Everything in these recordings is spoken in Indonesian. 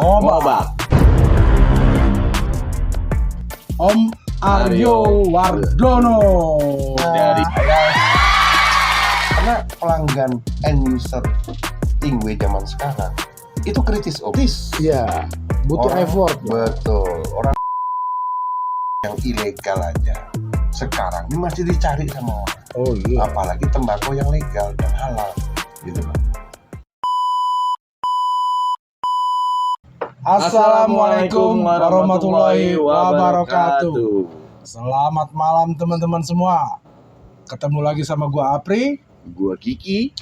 Ngobak. Om Aryo Wardono dari karena pelanggan end user Tingwe zaman sekarang itu kritis Om. ya butuh effort. Betul. Orang yang ilegal aja sekarang ini masih dicari sama orang. Oh iya. Apalagi tembakau yang legal dan halal gitu Bang. Assalamualaikum warahmatullahi wabarakatuh. Selamat malam teman-teman semua. Ketemu lagi sama gua Apri, Gua Kiki,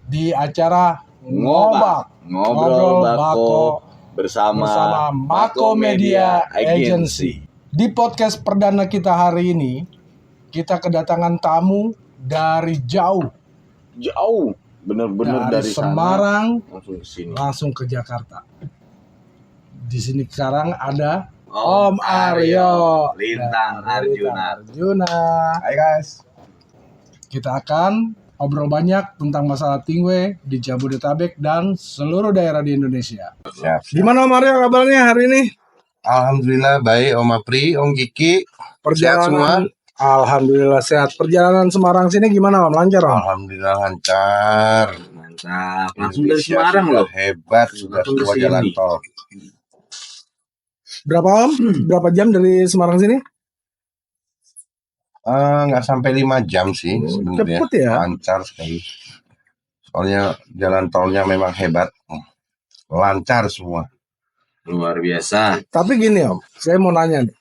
di acara Ngobak, ngobrol bako bersama Mako Media Agency. Di podcast perdana kita hari ini, kita kedatangan tamu dari jauh, bener-bener dari Semarang sana langsung ke sini. langsung ke Jakarta. Di sini sekarang ada Om Aryo Lintang dari Arjuna. Arjuna. Hai guys. Kita akan ngobrol banyak tentang masalah Tingwe di Jabodetabek dan seluruh daerah di Indonesia. Siap. Gimana Om Aryo kabarnya hari ini? Alhamdulillah baik Om Apri, Om Kiki. Sehat semua? Alhamdulillah sehat. Perjalanan Semarang sini gimana Om? Lancar Om? Alhamdulillah lancar. Mantap. Langsung dari Indonesia Semarang sudah loh. hebat, sudah Langsung ke dua sini. jalan tol. Berapa Om? Berapa jam dari Semarang sini? Nggak sampai 5 jam sih sebenarnya. Cepet ya? Lancar sekali. Soalnya jalan tolnya memang hebat. Lancar semua. Luar biasa. Tapi gini Om, saya mau nanya nih.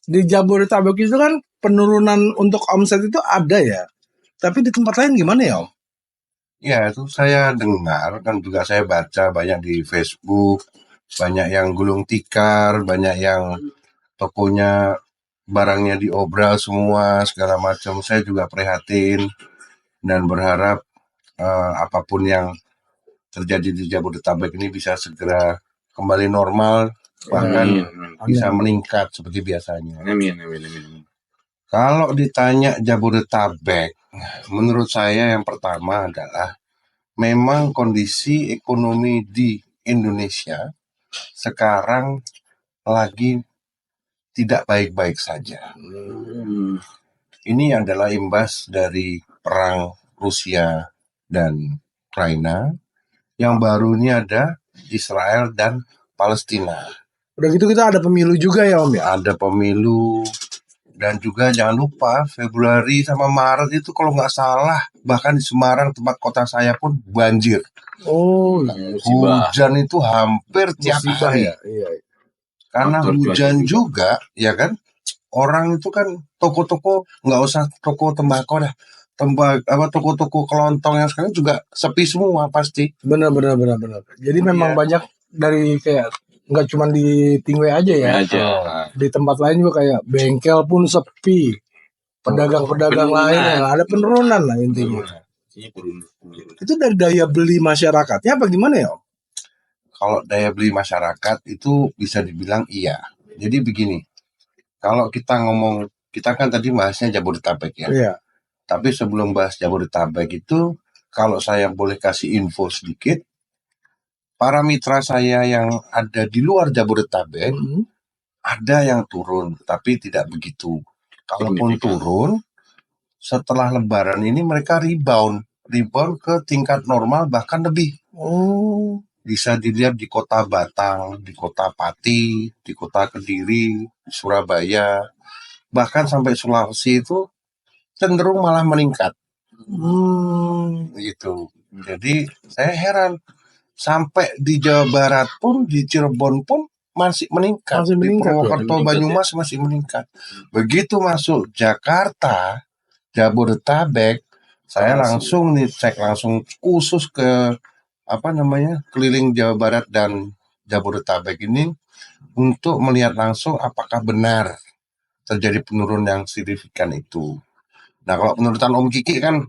Di Jabodetabek itu kan penurunan untuk omset itu ada ya. Tapi di tempat lain gimana ya Om? Ya itu saya dengar dan juga saya baca banyak di Facebook. Banyak yang gulung tikar, banyak yang tokonya barangnya diobral semua segala macam. Saya juga prihatin dan berharap apapun yang terjadi di Jabodetabek ini bisa segera kembali normal, bahkan bisa meningkat seperti biasanya. Amin. Kalau ditanya Jabodetabek, menurut saya yang pertama adalah memang kondisi ekonomi di Indonesia sekarang lagi tidak baik-baik saja. Ini adalah imbas dari perang Rusia dan Ukraina. Yang baru ini ada Israel dan Palestina. Udah gitu kita ada pemilu juga ya Om ya? Ada pemilu dan juga jangan lupa Februari sama Maret itu kalau nggak salah bahkan di Semarang tempat kota saya pun banjir. Oh, Hujan itu hampir tiap hari. ya. Iya. Karena Faktor hujan cuaca juga, ya kan? Orang itu kan toko-toko nggak usah toko tembakau dah, toko-toko kelontong yang sekarang juga sepi semua pasti. Benar. Jadi memang banyak dari kayak nggak cuma di Tingwe aja ya. Di tempat lain juga kayak bengkel pun sepi. Pedagang-pedagang lain ada penurunan lah intinya. Itu dari daya beli masyarakatnya apa gimana ya Om? Kalau daya beli masyarakat itu bisa dibilang iya. Jadi begini, kalau kita ngomong, kita kan tadi bahasnya Jabodetabek ya. Iya. Tapi sebelum bahas Jabodetabek itu, kalau saya boleh kasih info sedikit, para mitra saya yang ada di luar Jabodetabek, ada yang turun, tapi tidak begitu. Kalaupun turun, setelah Lebaran ini mereka rebound ke tingkat normal bahkan lebih. Oh, Bisa dilihat di kota Batang, di kota Pati, di kota Kediri, Surabaya, bahkan sampai Sulawesi itu cenderung malah meningkat. Gitu. Jadi saya heran, sampai di Jawa Barat pun, di Cirebon pun masih meningkat. Di Purwokerto, Banyumas masih meningkat. Begitu masuk Jakarta, Jabodetabek, saya langsung nih cek langsung khusus ke keliling Jawa Barat dan Jabodetabek ini untuk melihat langsung apakah benar terjadi penurunan yang signifikan itu. Nah, kalau penurunan Om Kiki kan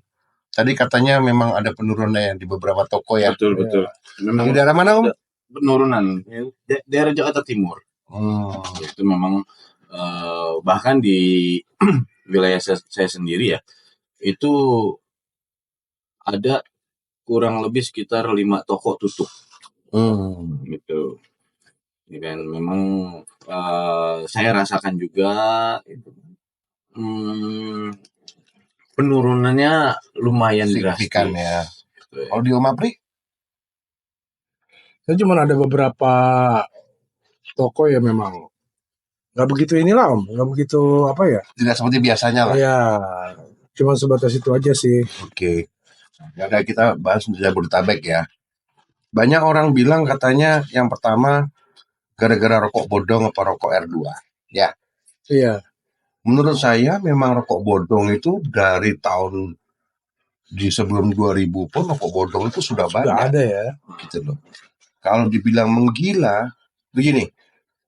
tadi katanya memang ada penurunan di beberapa toko ya. Betul. Memang di daerah mana Om? Penurunan daerah Jakarta Timur. Itu memang bahkan di wilayah saya sendiri ya, itu ada kurang lebih sekitar 5 toko tutup. Gitu. Ini kan memang saya rasakan juga itu. Penurunannya lumayan Signifikan drastis. ya. Gitu ya. Kalau di Om Apri? Saya cuma ada beberapa toko ya memang nggak begitu inilah Om, nggak begitu apa ya? Tidak seperti biasanya lah. Ya, cuma sebatas itu aja sih. Oke. Jadi kita bahas Jabodetabek ya. Banyak orang bilang katanya yang pertama gara-gara rokok bodong apa rokok R2. Ya. Iya. Menurut saya memang rokok bodong itu dari tahun di sebelum 2000 pun rokok bodong itu sudah Nggak banyak. ada ya. Gitu loh. Kalau dibilang menggila, begini,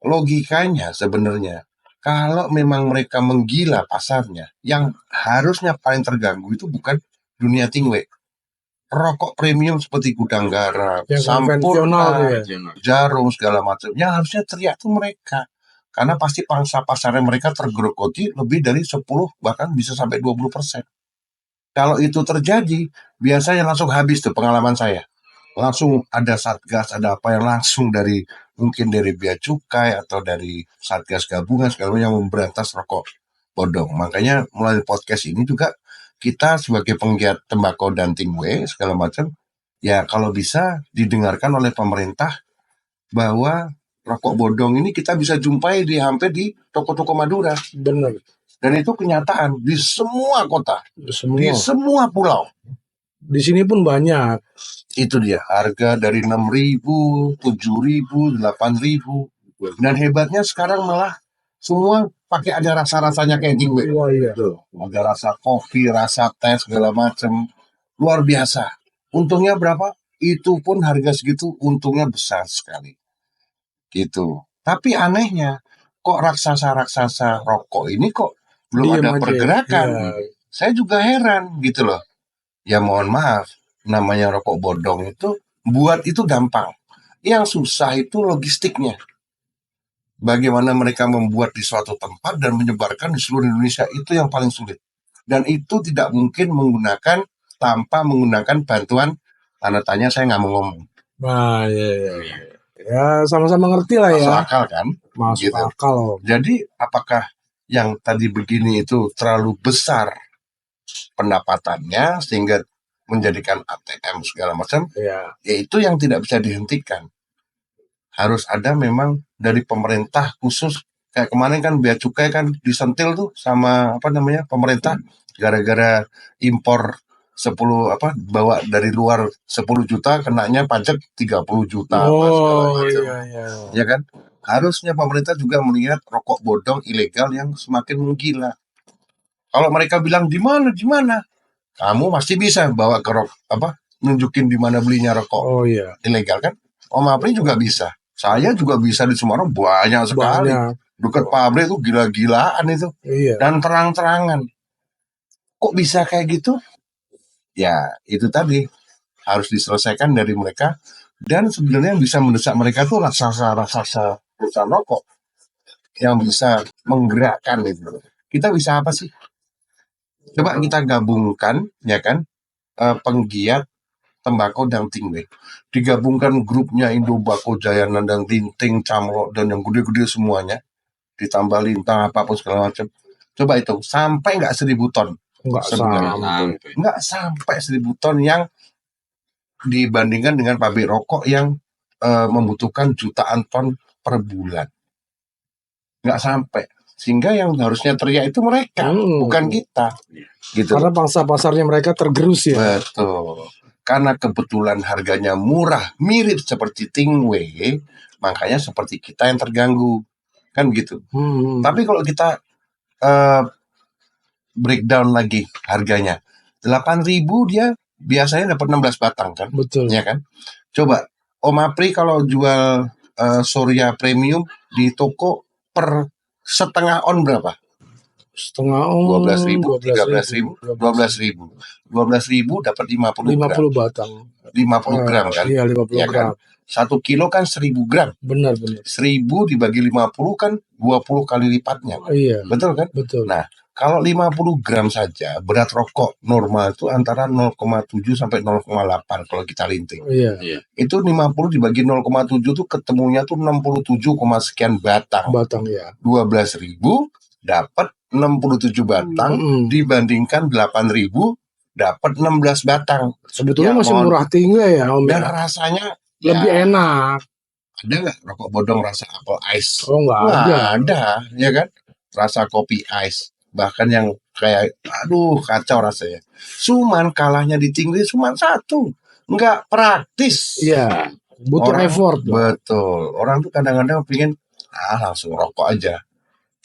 logikanya sebenarnya kalau memang mereka menggila pasarnya, yang harusnya paling terganggu itu bukan dunia tingwe. Rokok premium seperti Gudang Garam, Yang konvensional tuh Sampurna, ya. Jarum segala macam, yang harusnya teriak tuh mereka. Karena pasti pangsa pasarnya mereka tergerogoti lebih dari 10 bahkan bisa sampai 20%. Kalau itu terjadi, biasanya langsung habis tuh pengalaman saya. Langsung ada satgas, ada apa yang langsung dari mungkin dari bea cukai atau dari satgas gabungan segala macam yang memberantas rokok bodong. Makanya melalui podcast ini juga kita sebagai penggiat tembakau dan tingwe segala macam, ya kalau bisa didengarkan oleh pemerintah bahwa rokok bodong ini kita bisa jumpai di hampir di toko-toko Madura. Benar. Dan itu kenyataan di semua kota, di Semua. semua pulau. Di sini pun banyak. Itu dia, harga dari 6.000, 7.000, 8.000. Dan hebatnya sekarang malah semua pakai ada rasa-rasanya kayak tingwe. Wah iya. Ada rasa kopi, rasa teh segala macam. Luar biasa. Untungnya berapa? Itu pun harga segitu untungnya besar sekali. Gitu. Tapi anehnya, kok raksasa-raksasa rokok ini kok belum Diem ada aja. pergerakan. Iya. Saya juga heran gitu loh. Ya mohon maaf, namanya rokok bodong itu buat itu gampang. Yang susah itu logistiknya. Bagaimana mereka membuat di suatu tempat dan menyebarkan di seluruh Indonesia itu yang paling sulit. Dan itu tidak mungkin menggunakan tanpa menggunakan bantuan tanda tanya saya nggak mau ngomong. Nah, iya. Ya sama-sama ngerti lah Masuk ya. akal kan? Masuk Gitu. akal Om. Jadi apakah yang tadi begini itu terlalu besar pendapatannya sehingga menjadikan ATM segala macam? Ya. Ya itu yang tidak bisa dihentikan. Harus ada memang dari pemerintah khusus. Kayak kemarin kan bea cukai kan disentil tuh sama apa namanya pemerintah gara-gara impor 10 apa bawa dari luar 10 juta kenanya pajak 30 juta apa segala Oh macam. iya. Ya kan? Harusnya pemerintah juga melihat rokok bodong ilegal yang semakin menggila. Kalau mereka bilang di mana? Kamu pasti bisa bawa ke nunjukin di mana belinya rokok Oh iya. ilegal kan? Om Apri juga bisa. Saya juga bisa di Semarang banyak sekali. Banyak. Dekat pabrik itu gila-gilaan itu. Iya. Dan terang-terangan. Kok bisa kayak gitu? Ya, itu tadi. Harus diselesaikan dari mereka. Dan sebenarnya yang bisa mendesak mereka tuh raksasa perusahaan rokok. Yang bisa menggerakkan itu. Kita bisa apa sih? Coba kita gabungkan, ya kan? Penggiat tembakau dan tingwe. Digabungkan grupnya Indobako, Jaya Nandang, Linting, Camlok, dan yang gede-gede semuanya. Ditambah lintang apapun segala macam. Coba itu sampai nggak 1.000 ton Enggak sebulan. sampai. Nggak sampai 1.000 ton yang dibandingkan dengan pabrik rokok yang membutuhkan jutaan ton per bulan. Nggak sampai. Sehingga yang harusnya teriak itu mereka, bukan kita. Gitu. Karena pangsa pasarnya mereka tergerus ya. Betul. Karena kebetulan harganya murah, mirip seperti tingwe, makanya seperti kita yang terganggu. Kan gitu. Tapi kalau kita breakdown lagi harganya, 8.000 dia biasanya dapat 16 batang kan? Betul. Ya kan? Coba, Om Apri kalau jual Surya Premium di toko per setengah on berapa? Setengah on 12.000, 13.000, 12.000. 12.000 dapat 50 gram. 50 batang. 50 gram kan? Iya, 50 ya gram. Kan? 1 kilo kan 1.000 gram. Benar. 1.000 dibagi 50 kan 20 kali lipatnya. Iya. Betul kan? Betul. Nah, Kalau 50 gram saja berat rokok normal itu antara 0,7 sampai 0,8 kalau kita linting. Iya. Itu 50 dibagi 0,7 tuh ketemunya tuh 67, sekian batang. Batang ya. 12.000 dapat 67 batang dibandingkan 8.000 dapat 16 batang. Sebetulnya Ya, masih murah tinggi ya Om. Dan ya. rasanya Lebih ya, enak. ada nggak rokok bodong rasa apple ice? Oh nggak ada, ya kan? Rasa kopi ice, bahkan yang kayak aduh kacau rasanya. Cuman kalahnya di Tingwe cuma satu, nggak praktis. Iya, butuh Orang, effort. Betul. Orang tuh kadang-kadang pengen langsung rokok aja.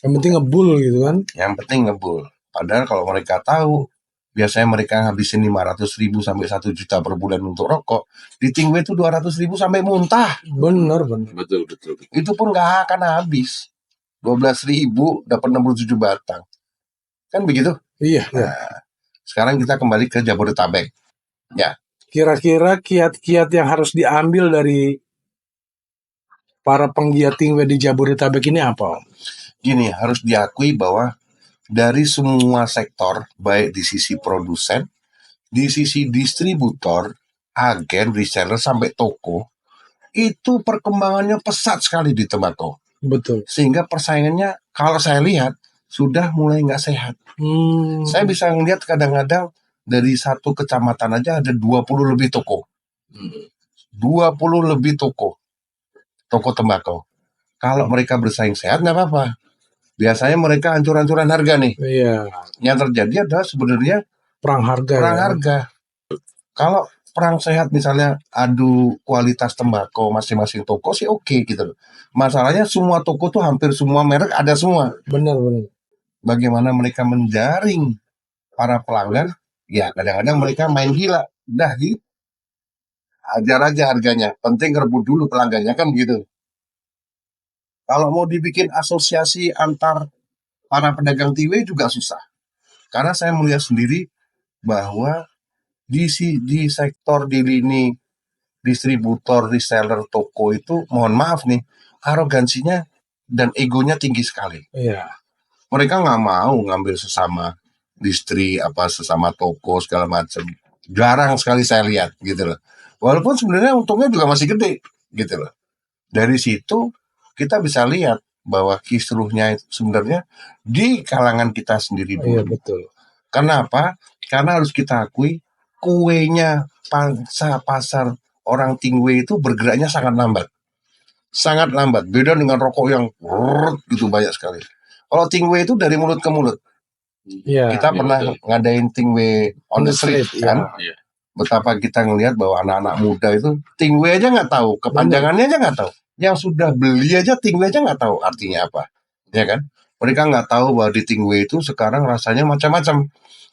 Yang penting ngebul gitu kan? Yang penting ngebul. Padahal kalau mereka tahu, biasanya mereka ngabisin 500.000 sampai 1 juta per bulan untuk rokok. Di Tingwe itu 200.000 sampai muntah. Bener. Betul. Itu pun nggak akan habis. 12.000 dapat 67 batang. Kan begitu? Iya. Nah, sekarang kita kembali ke Jabodetabek. Ya. Kira-kira kiat-kiat yang harus diambil dari para penggiat Tingwe di Jabodetabek ini apa? Gini, harus diakui bahwa dari semua sektor, baik di sisi produsen, di sisi distributor, agen, reseller, sampai toko, itu perkembangannya pesat sekali di tembakau. Betul. Sehingga persaingannya, kalau saya lihat, sudah mulai nggak sehat. Saya bisa ngelihat kadang-kadang dari satu kecamatan aja ada 20 lebih toko. 20 lebih toko tembakau. Kalau mereka bersaing sehat, nggak apa-apa. Biasanya mereka hancur-hancuran harga nih. Iya. Yang terjadi adalah sebenarnya perang harga. Kalau perang sehat misalnya adu kualitas tembakau masing-masing toko sih oke gitu. Masalahnya semua toko tuh hampir semua merek ada semua. Benar. Bagaimana mereka menjaring para pelanggan? Ya kadang-kadang mereka main gila. Dah gitu. Ajar aja harganya. Penting rebut dulu pelanggannya kan gitu. Kalau mau dibikin asosiasi antar para pedagang Tingwe juga susah. Karena saya melihat sendiri bahwa di sektor di lini distributor, reseller, toko itu, mohon maaf nih, arogansinya dan egonya tinggi sekali. Iya. Mereka nggak mau ngambil sesama sesama toko segala macam. Jarang sekali saya lihat gitu loh. Walaupun sebenarnya untungnya juga masih gede gitu loh. Dari situ kita bisa lihat bahwa kisruhnya sebenarnya di kalangan kita sendiri dulu. Iya, betul. Kenapa? Karena harus kita akui kuenya pangsa pasar orang Tingwe itu bergeraknya sangat lambat. Sangat lambat. Beda dengan rokok yang gitu banyak sekali. Kalau Tingwe itu dari mulut ke mulut. Iya. Kita pernah ngadain Tingwe on the street kan? Iya. Betapa kita ngelihat bahwa anak-anak muda itu Tingwe aja nggak tahu, kepanjangannya aja nggak tahu. Yang sudah beli aja Tingwe aja nggak tahu artinya apa, ya kan? Mereka nggak tahu bahwa di Tingwe itu sekarang rasanya macam-macam.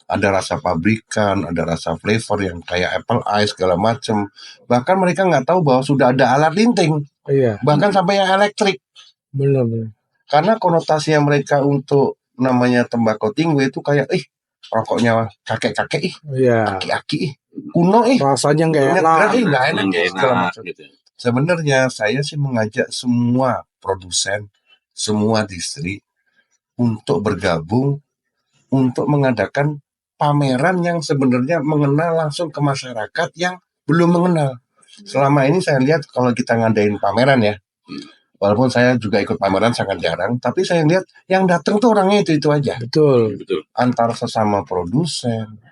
Ada rasa pabrikan, ada rasa flavor yang kayak apple ice segala macam. Bahkan mereka nggak tahu bahwa sudah ada alat linting. Iya. Bahkan sampai yang elektrik. Benar. Karena konotasinya mereka untuk namanya tembakau Tingwe itu kayak rokoknya kakek-kakek Iya. aki-aki kuno rasanya nggak enak gitu. Sebenarnya saya sih mengajak semua produsen, semua distri untuk bergabung untuk mengadakan pameran yang sebenarnya mengenal langsung ke masyarakat yang belum mengenal. Selama ini saya lihat kalau kita ngadain pameran ya, walaupun saya juga ikut pameran sangat jarang, tapi saya lihat yang datang tuh orangnya itu aja. Betul. Antar sesama produsen,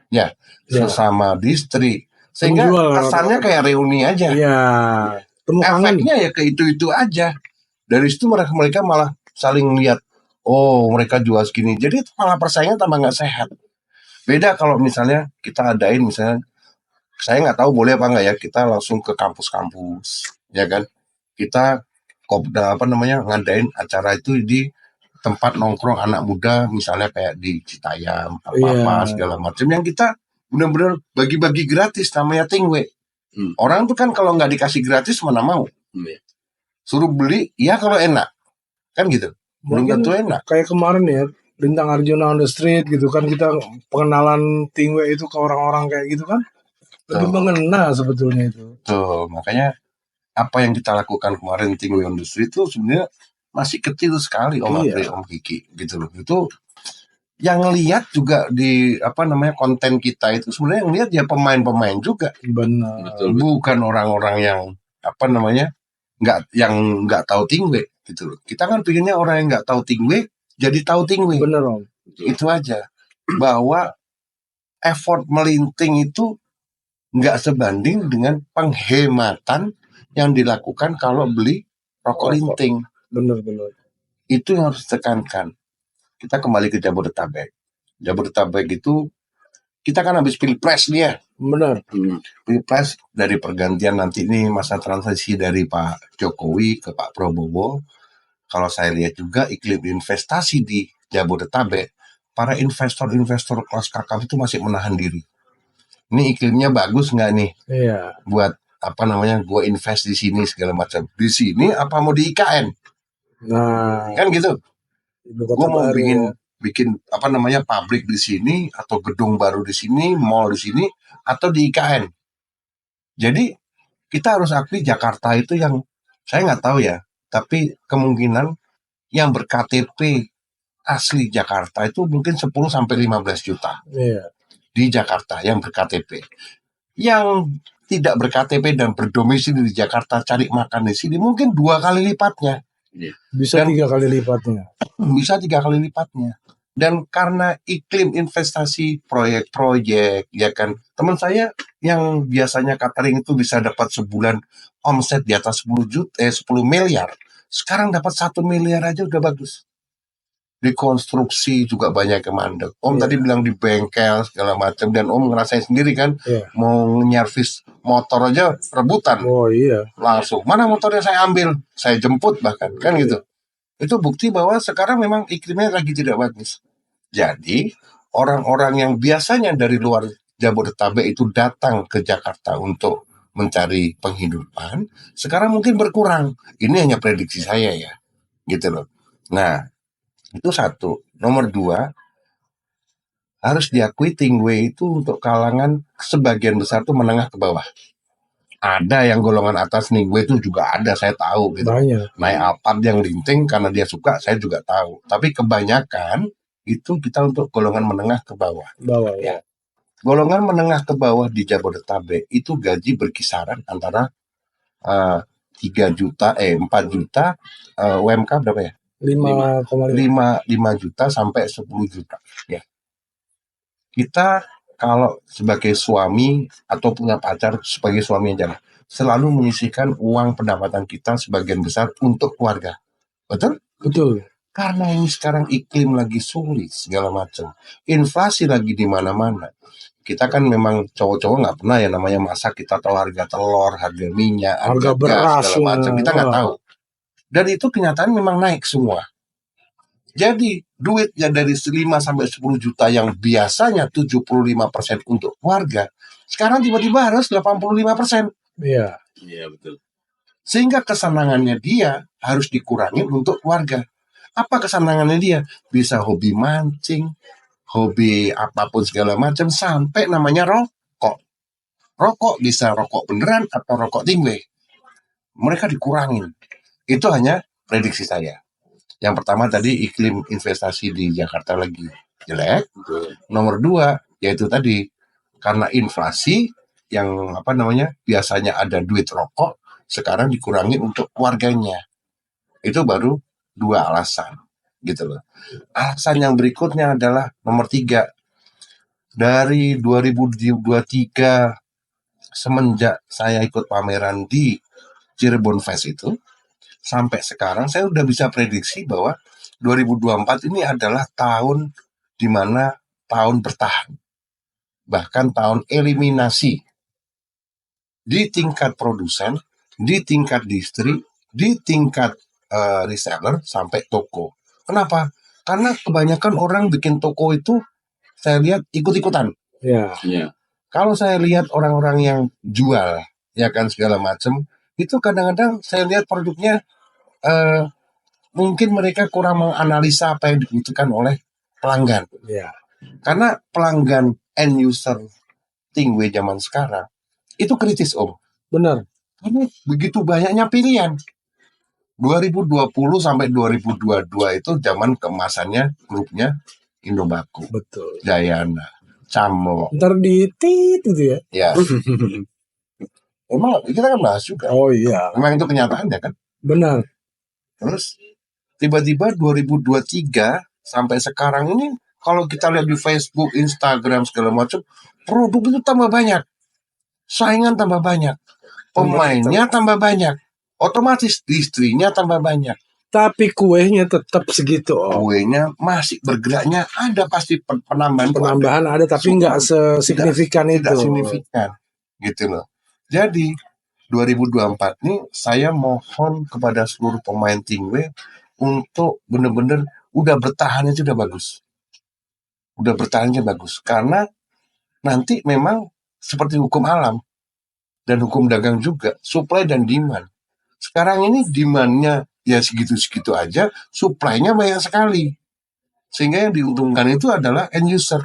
sesama distri, sehingga kesannya kayak reuni aja. Iya. Efeknya ya ke itu aja. Dari situ mereka malah saling lihat, oh mereka jual segini. Jadi malah persaingan tambah nggak sehat. Beda kalau misalnya kita adain misalnya, saya nggak tahu boleh apa nggak ya, kita langsung ke kampus-kampus, ya kan? Kita ngadain acara itu di tempat nongkrong anak muda, misalnya kayak di Citayam, apa-apa segala macam, yang kita benar-benar bagi-bagi gratis, namanya Tingwe. Orang tuh kan kalau nggak dikasih gratis mana mau. Suruh beli, ya kalau enak. Kan gitu. Belum tentu enak. Kayak kemarin ya, Bintang Arjuna on the street gitu kan, kita pengenalan Tingwe itu ke orang-orang kayak gitu kan. Lebih mengena sebetulnya itu. Tuh, makanya apa yang kita lakukan kemarin Tingwe on the street itu sebenarnya masih kecil sekali Om Andre, Om Kiki gitu loh. Itu yang lihat juga di konten kita itu sebenarnya yang lihat ya pemain-pemain juga. Benar. Bukan orang-orang yang nggak tahu tingwe gitu loh. Kita kan pinginnya orang yang nggak tahu tingwe jadi tahu tingwe. Benar Om. Itu aja. Bahwa effort melinting itu nggak sebanding dengan penghematan yang dilakukan kalau beli rokok linting. Benar. Itu yang harus ditekankan. Kita kembali ke Jabodetabek. Jabodetabek itu kita kan habis pilpres nih ya. Benar. Pilpres dari pergantian nanti ini masa transisi dari Pak Jokowi ke Pak Prabowo. Kalau saya lihat juga iklim investasi di Jabodetabek, para investor-investor kelas kakap itu masih menahan diri. Ini iklimnya bagus nggak nih? Iya. Buat gue invest di sini segala macam. Di sini apa mau di IKN? Nah, Kan gitu. Gue mau bikin pabrik di sini atau gedung baru di sini, mall di sini atau di IKN. Jadi kita harus akui Jakarta itu yang saya nggak tahu ya, tapi kemungkinan yang berKTP asli Jakarta itu mungkin 10 sampai 15 juta. Iya. Di Jakarta yang berKTP. Yang tidak berKTP dan berdomisili di Jakarta cari makan di sini mungkin 2 kali lipatnya. Bisa 3 kali lipatnya. Bisa 3 kali lipatnya. Dan karena iklim investasi proyek-proyek, ya kan, teman saya yang biasanya catering itu bisa dapat sebulan omset di atas 10 miliar, sekarang dapat 1 miliar aja udah bagus. Di konstruksi juga banyak yang mandek. Om tadi bilang di bengkel segala macam, dan Om ngerasain sendiri kan, mau nyervis motor aja rebutan. Oh iya. Langsung, mana motornya saya ambil, saya jemput bahkan, kan gitu. Itu bukti bahwa sekarang memang iklimnya lagi tidak bagus. Jadi orang-orang yang biasanya dari luar Jabodetabek itu datang ke Jakarta untuk mencari penghidupan, sekarang mungkin berkurang. Ini hanya prediksi saya ya, gitu loh. Nah, itu satu. Nomor 2, harus diakui Tingwe itu untuk kalangan sebagian besar tuh menengah ke bawah. Ada yang golongan atas nih, gue itu juga ada, saya tahu gitu. Banyak. Naik Alphard yang linting karena dia suka, saya juga tahu. Tapi kebanyakan itu kita untuk golongan menengah ke bawah. Ya. Golongan menengah ke bawah di Jabodetabek itu gaji berkisaran antara 4 juta, UMK berapa ya? 5 juta sampai 10 juta. Ya. Kita kalau sebagai suami atau punya pacar sebagai suami aja lah, selalu menyisihkan uang pendapatan kita sebagian besar untuk keluarga. Betul? Betul. Karena ini sekarang iklim lagi sulit segala macam. Inflasi lagi di mana-mana. Kita kan memang cowok-cowok nggak pernah ya namanya masak, kita tahu harga telur, harga minyak, harga gas segala macam. Kita nggak tahu. Dan itu kenyataan memang naik semua. Jadi duit yang dari 5 sampai 10 juta yang biasanya 75% untuk keluarga, sekarang tiba-tiba harus 85%. Iya. Iya, betul. Sehingga kesenangannya dia harus dikurangi untuk keluarga. Apa kesenangannya dia? Bisa hobi mancing, hobi apapun segala macam, sampai namanya rokok. Rokok bisa rokok beneran atau rokok tingwe. Mereka dikurangin. Itu hanya prediksi saya. Yang pertama tadi iklim investasi di Jakarta lagi jelek. Nomor 2 yaitu tadi karena inflasi yang biasanya ada duit rokok sekarang dikurangi untuk keluarganya. Itu baru 2 alasan gitu loh. Alasan yang berikutnya adalah nomor 3. Dari 2023 semenjak saya ikut pameran di Cirebon Fest itu sampai sekarang saya udah bisa prediksi bahwa 2024 ini adalah tahun di mana tahun bertahan. Bahkan tahun eliminasi. Di tingkat produsen, di tingkat distri, di tingkat reseller, sampai toko. Kenapa? Karena kebanyakan orang bikin toko itu, saya lihat ikut-ikutan. Iya. Kalau saya lihat orang-orang yang jual, ya kan segala macam, itu kadang-kadang saya lihat produknya mungkin mereka kurang menganalisa apa yang dibutuhkan oleh pelanggan. Iya. Karena pelanggan end user Tingwe zaman sekarang itu kritis, Om. Benar. Karena begitu banyaknya pilihan. 2020 sampai 2022 itu zaman keemasannya grupnya Indobaku, Betul. Dayana, Camo. Ntar di tit gitu ya. Ya. Emang kita kan bahas juga. Oh iya. Memang itu kenyataannya kan. Benar. Terus tiba-tiba 2023 sampai sekarang ini kalau kita lihat di Facebook, Instagram segala macam, produk itu tambah banyak. Saingan tambah banyak. Pemainnya tambah banyak. Otomatis istrinya tambah banyak. Tapi kuenya tetap segitu. Kuenya masih bergeraknya ada pasti penambahan. Penambahan ada tapi nggak sesignifikan itu. Tidak signifikan. Gitu loh. Jadi 2024 ini saya mohon kepada seluruh pemain Tingwe untuk benar-benar udah bertahan itu udah bagus. Udah bertahannya bagus. Karena nanti memang seperti hukum alam dan hukum dagang juga, supply dan demand. Sekarang ini demand-nya ya segitu-segitu aja, supply-nya banyak sekali. Sehingga yang diuntungkan itu adalah end user.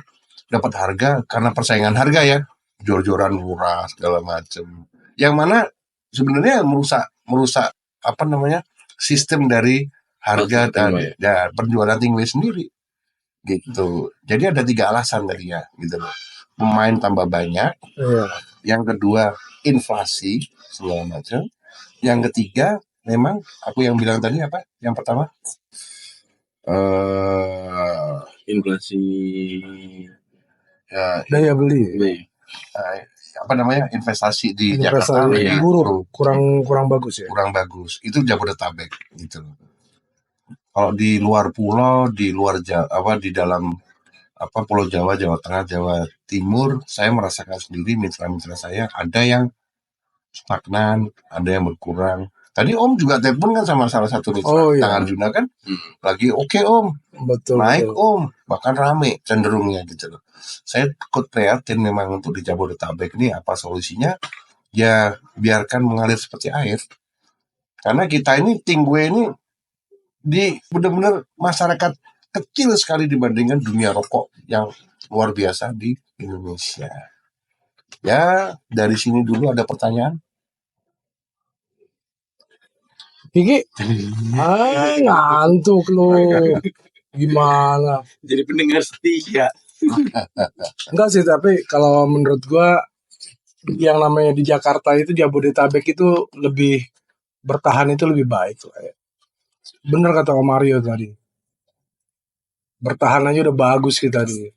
Dapat harga karena persaingan harga ya, jor-joran murah segala macam. Yang mana sebenarnya merusak apa namanya? Sistem dari harga dan ya, penjualan Tingwe sendiri. Gitu. Jadi ada 3 alasan tadi ya, gitu loh. Pemain tambah banyak. Iya. Yang kedua, inflasi segala macam. Yang ketiga, memang aku yang bilang tadi apa? Yang pertama, inflasi daya beli. apa namanya? Investasi di Investasi Jakarta ya. buruk, kurang bagus ya. kurang bagus. Itu Jabodetabek gitu. Kalau di luar pulau, di luar di dalam Pulau Jawa, Jawa Tengah, Jawa Timur, saya merasakan sendiri mitra-mitra saya ada yang stagnan, ada yang berkurang. Tadi Om juga telepon kan sama salah satu mitra, Kang Arjuna kan, lagi oke Om, Betul. naik Om, bahkan rame cenderungnya gitu loh. Saya ikut prihatin memang untuk di Jabodetabek ini apa solusinya? Ya biarkan mengalir seperti air. Karena kita ini Tingwe ini benar-benar masyarakat kecil sekali dibandingkan dunia rokok yang luar biasa di Indonesia. Ya, dari sini dulu ada pertanyaan. Kiki, ngantuk lo. Gimana? Jadi pendengar setia. Enggak sih, tapi kalau menurut gua yang namanya di Jakarta itu Jabodetabek itu lebih bertahan itu lebih baik lah ya. Bener kata Om Mario tadi. Bertahan aja udah bagus kita di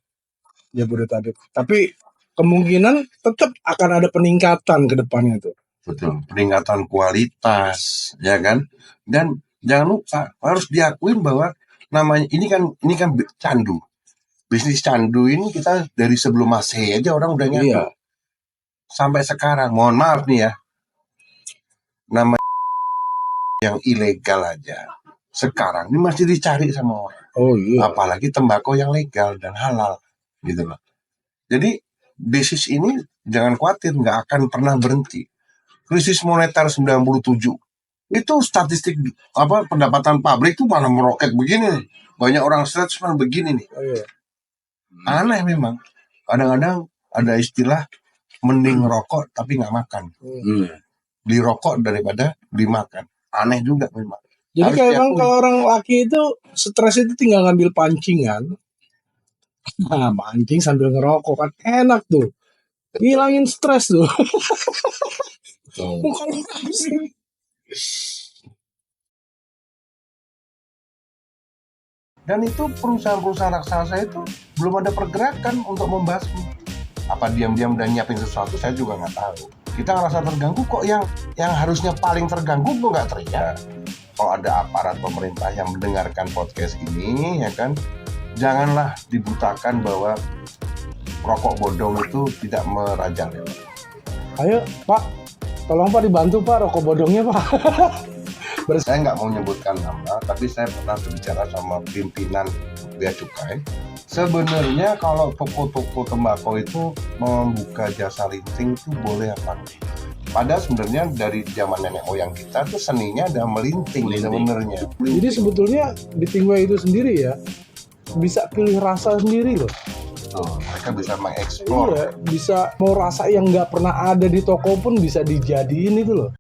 Jabodetabek. Tapi kemungkinan tetap akan ada peningkatan ke depannya tuh. Betul, peningkatan kualitas, ya kan? Dan jangan lupa harus diakuin bahwa namanya ini kan candu. Bisnis candu ini kita dari sebelum Masehi aja orang udah nyatu. Iya. Sampai sekarang, mohon maaf nih ya. Nama yang ilegal aja. Sekarang ini masih dicari sama orang. Oh iya. Apalagi tembakau yang legal dan halal, gitu loh. Jadi bisnis ini jangan khawatir, nggak akan pernah berhenti. Krisis moneter 97 itu statistik pendapatan pabrik itu malah meroket begini. Banyak orang stres cuma begini nih. Oh, iya. Aneh memang. Kadang-kadang ada istilah mending rokok tapi nggak makan. Beli rokok daripada beli makan. Aneh juga memang. Jadi kayak emang kalau orang laki itu stres itu tinggal ngambil pancingan. Nah, pancing sambil ngerokok kan enak tuh. Ngilangin stres tuh. Bukan sih. Dan itu perusahaan-perusahaan raksasa itu belum ada pergerakan untuk membasmi. Apa diam-diam dan nyiapin sesuatu saya juga nggak tahu. Kita ngerasa terganggu kok yang harusnya paling terganggu kok nggak teriak. Kalau ada aparat pemerintah yang mendengarkan podcast ini, ya kan, janganlah dibutakan bahwa rokok bodong itu tidak merajalela. Ayo Pak, tolong Pak dibantu Pak rokok bodongnya Pak. Saya nggak mau menyebutkan nama, tapi saya pernah berbicara sama pimpinan Bea Cukai. Sebenarnya kalau toko-toko tembakau itu membuka jasa linting itu boleh apa enggak? Padahal sebenarnya dari zaman nenek moyang kita tuh seninya ada melinting. Sebenarnya. Jadi sebetulnya di Tingwe itu sendiri ya bisa pilih rasa sendiri loh. Mereka bisa mengeksplor. Iya, bisa mau rasa yang nggak pernah ada di toko pun bisa dijadiin itu loh.